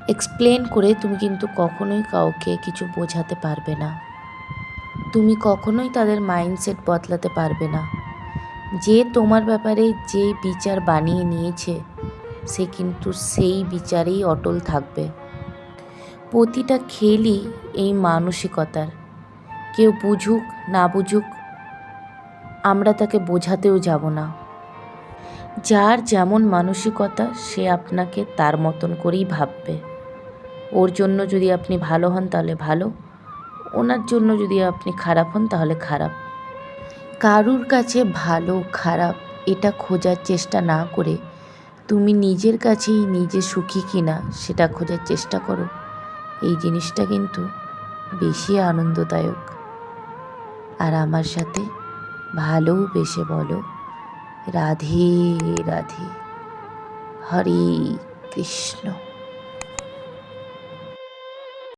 Explain করে তুমি কিন্তু কখনোই কাউকে কিছু বোঝাতে পারবে না। তুমি কখনোই তাদের মাইন্ডসেট বদলাতে পারবে না। যে তোমার ব্যাপারে যে বিচার বানিয়ে নিয়েছে সে কিন্তু সেই বিচারেই অটল থাকবে। প্রতিটা খেলই এই মানসিকতার। কেউ বুঝুক না বুঝুক আমরা তাকে বোঝাতেও যাব না। যার যেমন মানসিকতা সে আপনাকে তার মতন করেই ভাববে। ওর জন্য যদি আপনি ভালো হন তাহলে ভালো, ওনার জন্য যদি আপনি খারাপ হন তাহলে খারাপ। কারুর কাছে ভালো খারাপ এটা খোঁজার চেষ্টা না করে তুমি নিজের কাছেই নিজে সুখী কিনা সেটা খোঁজার চেষ্টা করো। এই জিনিসটা কিন্তু বেশি আনন্দদায়ক। আর আমার সাথে ভালোবেসে বলো রাধে রাধে, হরে কৃষ্ণ।